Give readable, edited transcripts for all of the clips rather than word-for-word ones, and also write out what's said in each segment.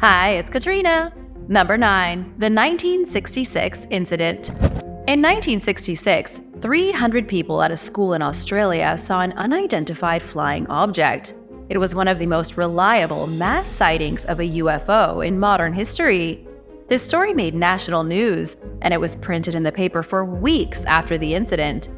Hi, it's Katrina. Number 9. The 1966 Incident. In 1966, 300 people at a school in Australia saw an unidentified flying object. It was one of the most reliable mass sightings of a UFO in modern history. This story made national news, and it was printed in the paper for weeks after the incident.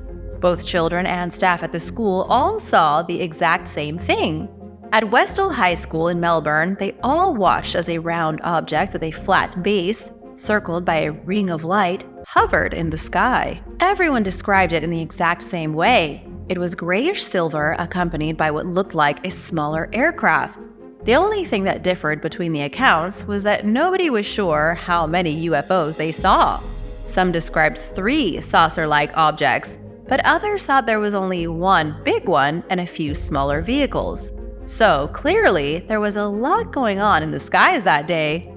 Both children and staff at the school all saw the exact same thing. At Westall High School in Melbourne, they all watched as a round object with a flat base, circled by a ring of light, hovered in the sky. Everyone described it in the exact same way. It was grayish-silver, accompanied by what looked like a smaller aircraft. The only thing that differed between the accounts was that nobody was sure how many UFOs they saw. Some described 3 saucer-like objects, but others thought there was only one big one and a few smaller vehicles. So clearly, there was a lot going on in the skies that day.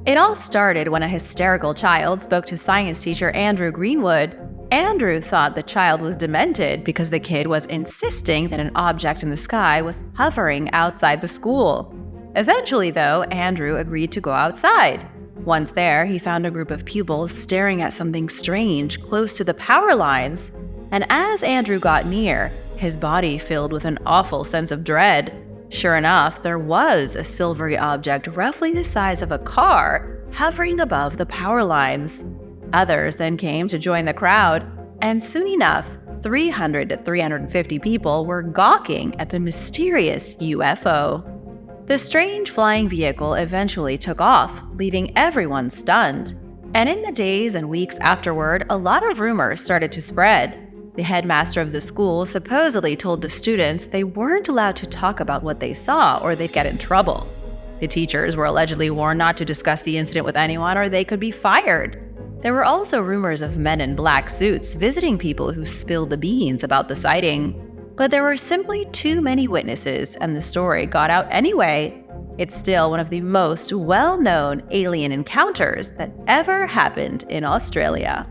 It all started when a hysterical child spoke to science teacher Andrew Greenwood. Andrew thought the child was demented because the kid was insisting that an object in the sky was hovering outside the school. Eventually, though, Andrew agreed to go outside. Once there, he found a group of pupils staring at something strange close to the power lines. And as Andrew got near, his body filled with an awful sense of dread. Sure enough, there was a silvery object roughly the size of a car hovering above the power lines. Others then came to join the crowd, and soon enough, 300 to 350 people were gawking at the mysterious UFO. The strange flying vehicle eventually took off, leaving everyone stunned. And in the days and weeks afterward, a lot of rumors started to spread. The headmaster of the school supposedly told the students they weren't allowed to talk about what they saw or they'd get in trouble. The teachers were allegedly warned not to discuss the incident with anyone or they could be fired. There were also rumors of men in black suits visiting people who spilled the beans about the sighting. But there were simply too many witnesses, and the story got out anyway. It's still one of the most well-known alien encounters that ever happened in Australia.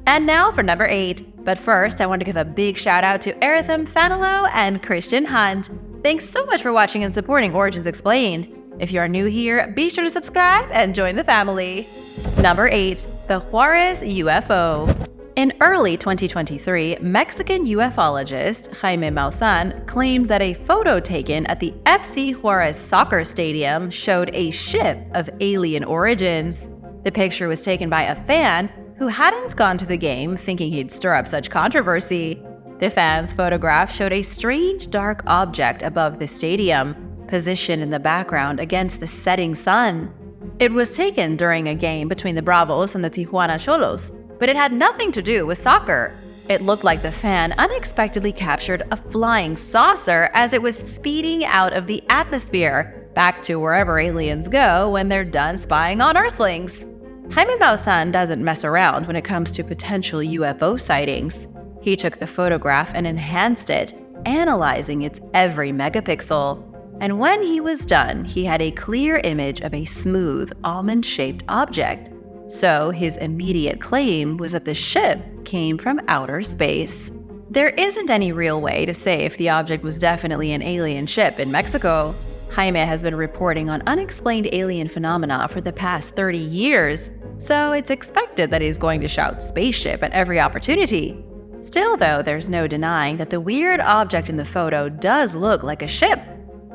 And now for number 8. But first, I want to give a big shout out to Eritham Fanilo and Christian Hunt. Thanks so much for watching and supporting Origins Explained. If you are new here, be sure to subscribe and join the family. Number 8. The Juarez UFO. In early 2023, Mexican ufologist Jaime Maussan claimed that a photo taken at the FC Juarez soccer stadium showed a ship of alien origins. The picture was taken by a fan who hadn't gone to the game thinking he'd stir up such controversy. The fan's photograph showed a strange dark object above the stadium, positioned in the background against the setting sun. It was taken during a game between the Bravos and the Tijuana Xolos, but it had nothing to do with soccer. It looked like the fan unexpectedly captured a flying saucer as it was speeding out of the atmosphere, back to wherever aliens go when they're done spying on Earthlings. Jaime Maussan doesn't mess around when it comes to potential UFO sightings. He took the photograph and enhanced it, analyzing its every megapixel. And when he was done, he had a clear image of a smooth, almond-shaped object. So his immediate claim was that the ship came from outer space. There isn't any real way to say if the object was definitely an alien ship in Mexico. Jaime has been reporting on unexplained alien phenomena for the past 30 years, so it's expected that he's going to shout spaceship at every opportunity. Still, though, there's no denying that the weird object in the photo does look like a ship.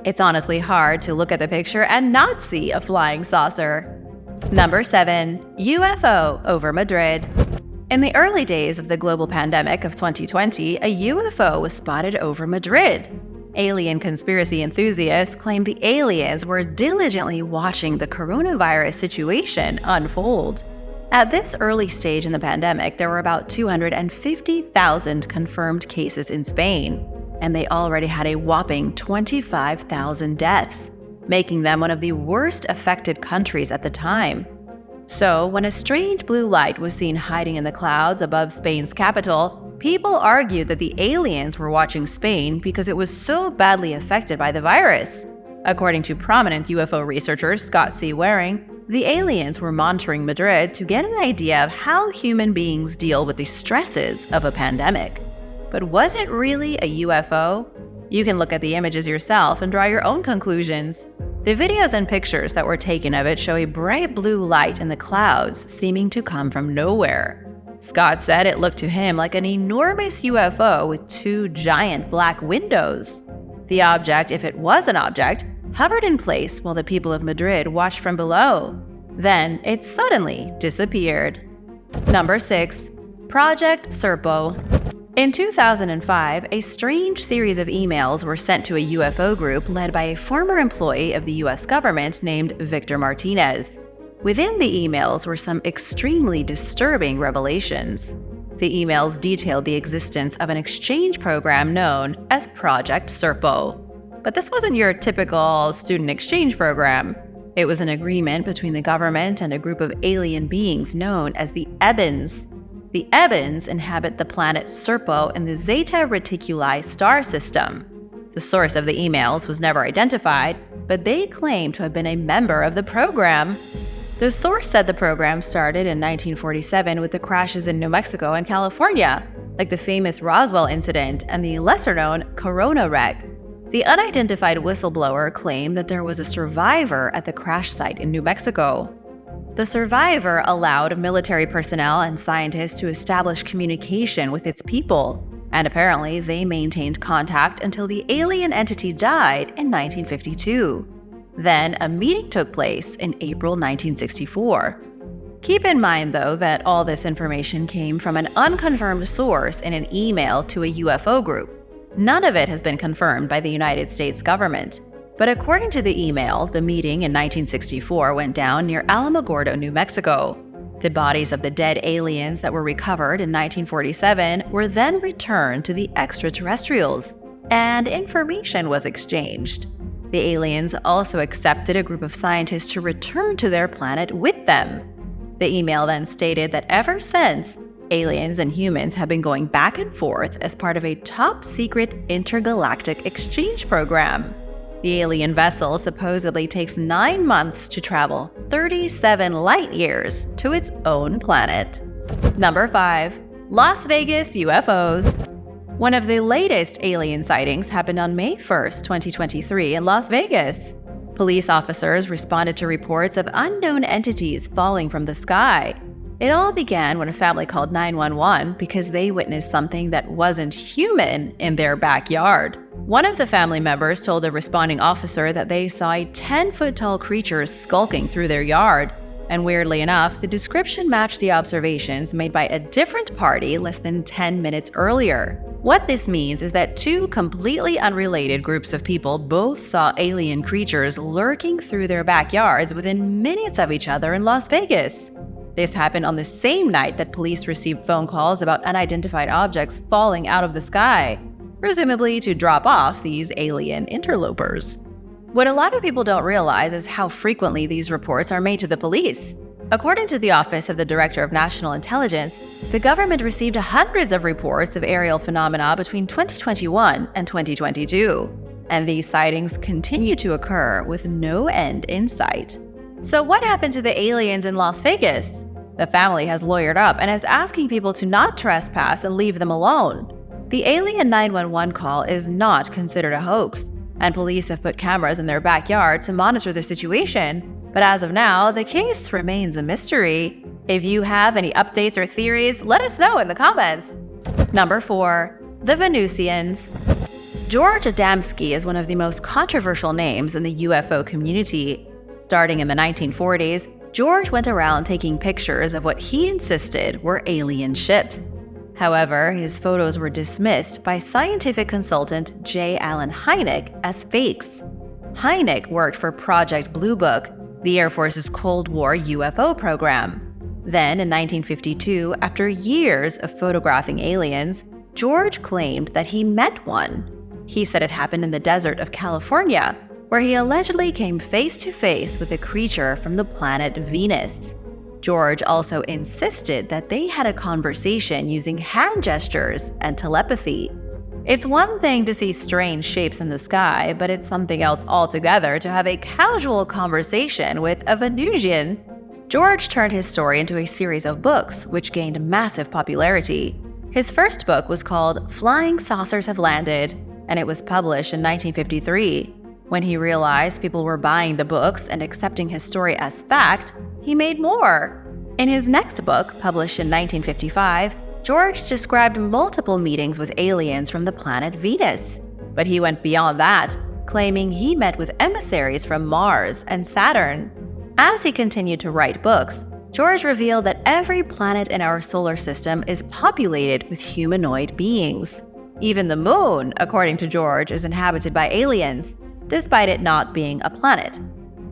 It's honestly hard to look at the picture and not see a flying saucer. Number 7. UFO over Madrid. In the early days of the global pandemic of 2020, a UFO was spotted over Madrid. Alien conspiracy enthusiasts claimed the aliens were diligently watching the coronavirus situation unfold. At this early stage in the pandemic, there were about 250,000 confirmed cases in Spain, and they already had a whopping 25,000 deaths, making them one of the worst affected countries at the time. So, when a strange blue light was seen hiding in the clouds above Spain's capital, people argued that the aliens were watching Spain because it was so badly affected by the virus. According to prominent UFO researcher Scott C. Waring, the aliens were monitoring Madrid to get an idea of how human beings deal with the stresses of a pandemic. But was it really a UFO? You can look at the images yourself and draw your own conclusions. The videos and pictures that were taken of it show a bright blue light in the clouds seeming to come from nowhere. Scott said it looked to him like an enormous UFO with two giant black windows. The object, if it was an object, hovered in place while the people of Madrid watched from below. Then it suddenly disappeared. Number 6. Project Serpo. In 2005, a strange series of emails were sent to a UFO group led by a former employee of the US government named Victor Martinez. Within the emails were some extremely disturbing revelations. The emails detailed the existence of an exchange program known as Project Serpo. But this wasn't your typical student exchange program. It was an agreement between the government and a group of alien beings known as the Ebens. The Ebens inhabit the planet Serpo in the Zeta Reticuli star system. The source of the emails was never identified, but they claim to have been a member of the program. The source said the program started in 1947 with the crashes in New Mexico and California, like the famous Roswell incident and the lesser-known Corona wreck. The unidentified whistleblower claimed that there was a survivor at the crash site in New Mexico. The survivor allowed military personnel and scientists to establish communication with its people, and apparently they maintained contact until the alien entity died in 1952. Then a meeting took place in April 1964. Keep in mind, though, that all this information came from an unconfirmed source in an email to a UFO group. None of it has been confirmed by the United States government. But according to the email, the meeting in 1964 went down near Alamogordo, New Mexico. The bodies of the dead aliens that were recovered in 1947 were then returned to the extraterrestrials, and information was exchanged. The aliens also accepted a group of scientists to return to their planet with them. The email then stated that ever since, aliens and humans have been going back and forth as part of a top-secret intergalactic exchange program. The alien vessel supposedly takes 9 months to travel 37 light years to its own planet. Number 5. Las Vegas UFOs. One of the latest alien sightings happened on May 1st, 2023 in Las Vegas. Police officers responded to reports of unknown entities falling from the sky. It all began when a family called 911 because they witnessed something that wasn't human in their backyard. One of the family members told the responding officer that they saw a 10-foot-tall creature skulking through their yard. And weirdly enough, the description matched the observations made by a different party less than 10 minutes earlier. What this means is that two completely unrelated groups of people both saw alien creatures lurking through their backyards within minutes of each other in Las Vegas. This happened on the same night that police received phone calls about unidentified objects falling out of the sky, presumably to drop off these alien interlopers. What a lot of people don't realize is how frequently these reports are made to the police. According to the Office of the Director of National Intelligence, the government received hundreds of reports of aerial phenomena between 2021 and 2022, and these sightings continue to occur with no end in sight. So what happened to the aliens in Las Vegas? The family has lawyered up and is asking people to not trespass and leave them alone. The alien 911 call is not considered a hoax, and police have put cameras in their backyard to monitor the situation. But as of now, the case remains a mystery. If you have any updates or theories, let us know in the comments. Number 4. The Venusians. George Adamski is one of the most controversial names in the UFO community. Starting in the 1940s, George went around taking pictures of what he insisted were alien ships. However, his photos were dismissed by scientific consultant J. Allen Hynek as fakes. Hynek worked for Project Blue Book, the Air Force's Cold War UFO program. Then, in 1952, after years of photographing aliens, George claimed that he met one. He said it happened in the desert of California, where he allegedly came face-to-face with a creature from the planet Venus. George also insisted that they had a conversation using hand gestures and telepathy. It's one thing to see strange shapes in the sky, but it's something else altogether to have a casual conversation with a Venusian. George turned his story into a series of books, which gained massive popularity. His first book was called Flying Saucers Have Landed, and it was published in 1953. When he realized people were buying the books and accepting his story as fact, he made more. In his next book, published in 1955, George described multiple meetings with aliens from the planet Venus. But he went beyond that, claiming he met with emissaries from Mars and Saturn. As he continued to write books, George revealed that every planet in our solar system is populated with humanoid beings. Even the moon, according to George, is inhabited by aliens, despite it not being a planet.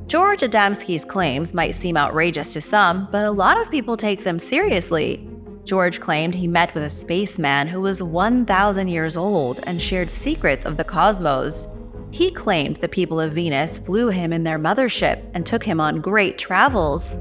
George Adamski's claims might seem outrageous to some, but a lot of people take them seriously. George claimed he met with a spaceman who was 1,000 years old and shared secrets of the cosmos. He claimed the people of Venus flew him in their mothership and took him on great travels.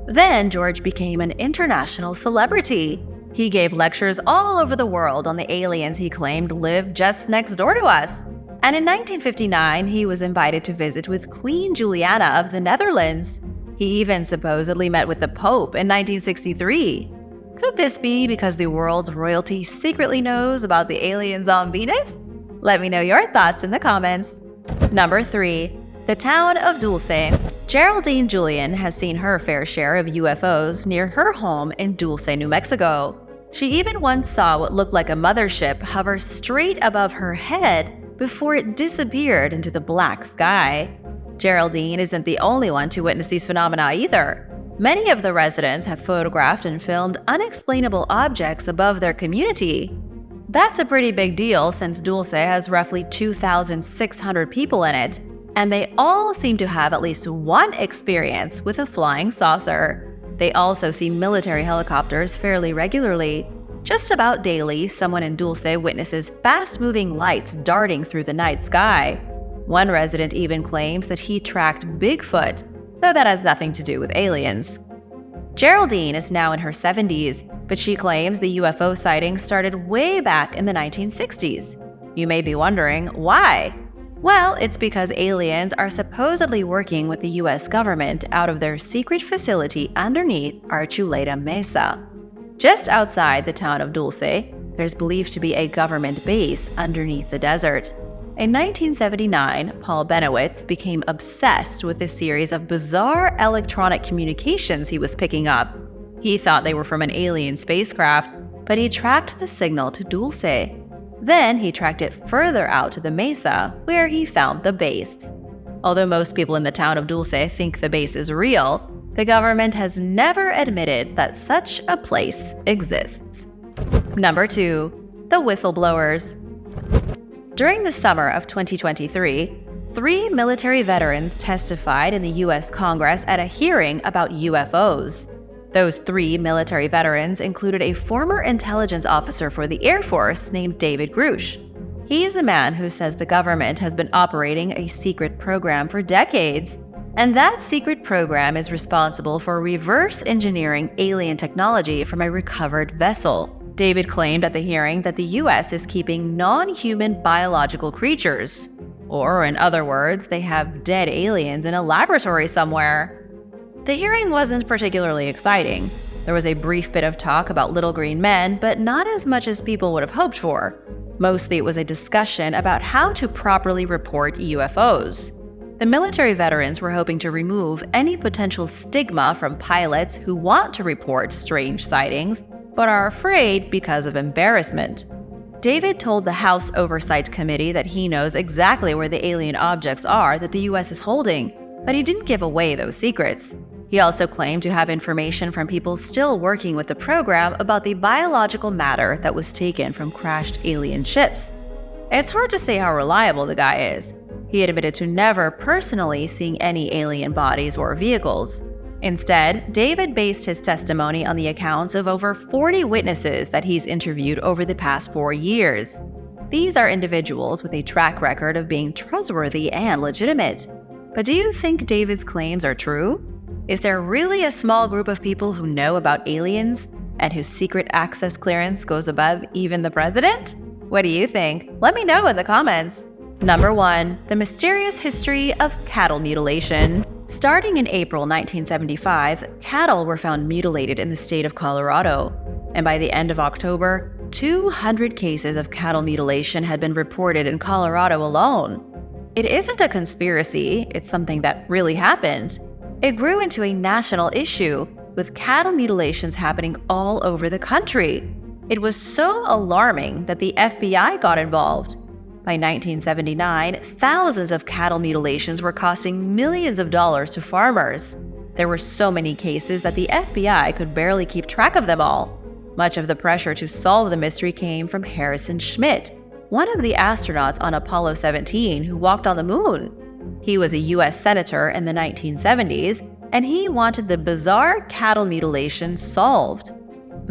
Then George became an international celebrity. He gave lectures all over the world on the aliens he claimed lived just next door to us. And in 1959, he was invited to visit with Queen Juliana of the Netherlands. He even supposedly met with the Pope in 1963. Could this be because the world's royalty secretly knows about the aliens on Venus? Let me know your thoughts in the comments. Number 3. The Town of Dulce. Geraldine Julian has seen her fair share of UFOs near her home in Dulce, New Mexico. She even once saw what looked like a mothership hover straight above her head before it disappeared into the black sky. Geraldine isn't the only one to witness these phenomena either. Many of the residents have photographed and filmed unexplainable objects above their community. That's a pretty big deal since Dulce has roughly 2,600 people in it, and they all seem to have at least one experience with a flying saucer. They also see military helicopters fairly regularly. Just about daily, someone in Dulce witnesses fast-moving lights darting through the night sky. One resident even claims that he tracked Bigfoot, though that has nothing to do with aliens. Geraldine is now in her 70s, but she claims the UFO sightings started way back in the 1960s. You may be wondering, why? Well, it's because aliens are supposedly working with the US government out of their secret facility underneath Archuleta Mesa. Just outside the town of Dulce, there's believed to be a government base underneath the desert. In 1979, Paul Benowitz became obsessed with a series of bizarre electronic communications he was picking up. He thought they were from an alien spacecraft, but he tracked the signal to Dulce. Then he tracked it further out to the mesa, where he found the base. Although most people in the town of Dulce think the base is real, the government has never admitted that such a place exists. Number 2. The whistleblowers. During the summer of 2023, 3 military veterans testified in the U.S. Congress at a hearing about UFOs. Those 3 military veterans included a former intelligence officer for the Air Force named David Grush. He's a man who says the government has been operating a secret program for decades, and that secret program is responsible for reverse engineering alien technology from a recovered vessel. David claimed at the hearing that the U.S. is keeping non-human biological creatures, or in other words, they have dead aliens in a laboratory somewhere. The hearing wasn't particularly exciting. There was a brief bit of talk about little green men, but not as much as people would have hoped for. Mostly it was a discussion about how to properly report UFOs. The military veterans were hoping to remove any potential stigma from pilots who want to report strange sightings, but are afraid because of embarrassment. David told the House Oversight Committee that he knows exactly where the alien objects are that the U.S. is holding, but he didn't give away those secrets. He also claimed to have information from people still working with the program about the biological matter that was taken from crashed alien ships. It's hard to say how reliable the guy is. He admitted to never personally seeing any alien bodies or vehicles. Instead, David based his testimony on the accounts of over 40 witnesses that he's interviewed over the past 4 years. These are individuals with a track record of being trustworthy and legitimate. But do you think David's claims are true? Is there really a small group of people who know about aliens and whose secret access clearance goes above even the president? What do you think? Let me know in the comments. Number 1. The mysterious history of cattle mutilation. Starting in April 1975, cattle were found mutilated in the state of Colorado. And by the end of October, 200 cases of cattle mutilation had been reported in Colorado alone. It isn't a conspiracy, it's something that really happened. It grew into a national issue, with cattle mutilations happening all over the country. It was so alarming that the FBI got involved. By 1979, thousands of cattle mutilations were costing millions of dollars to farmers. There were so many cases that the FBI could barely keep track of them all. Much of the pressure to solve the mystery came from Harrison Schmitt, one of the astronauts on Apollo 17 who walked on the moon. He was a U.S. senator in the 1970s, and he wanted the bizarre cattle mutilation solved.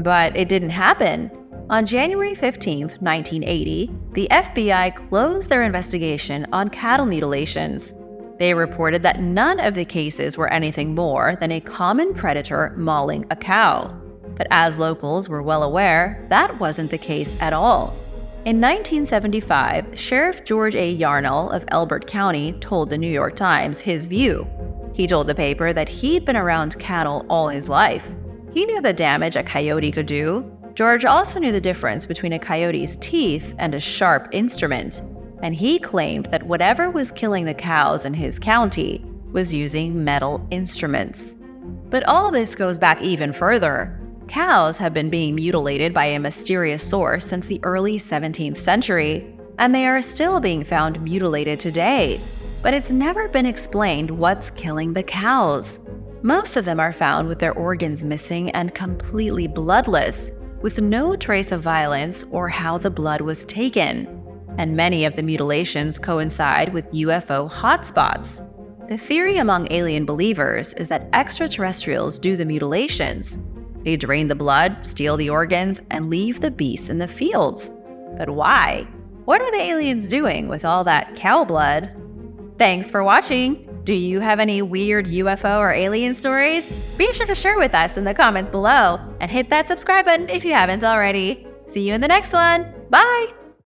But it didn't happen. On January 15, 1980, the FBI closed their investigation on cattle mutilations. They reported that none of the cases were anything more than a common predator mauling a cow. But as locals were well aware, that wasn't the case at all. In 1975, Sheriff George A. Yarnall of Elbert County told the New York Times his view. He told the paper that he'd been around cattle all his life. He knew the damage a coyote could do. George also knew the difference between a coyote's teeth and a sharp instrument, and he claimed that whatever was killing the cows in his county was using metal instruments. But all this goes back even further. Cows have been being mutilated by a mysterious source since the early 17th century, and they are still being found mutilated today. But it's never been explained what's killing the cows. Most of them are found with their organs missing and completely bloodless, with no trace of violence or how the blood was taken. And many of the mutilations coincide with UFO hotspots. The theory among alien believers is that extraterrestrials do the mutilations. They drain the blood, steal the organs, and leave the beasts in the fields. But why? What are the aliens doing with all that cow blood? Thanks for watching! Do you have any weird UFO or alien stories? Be sure to share with us in the comments below, and hit that subscribe button if you haven't already. See you in the next one! Bye!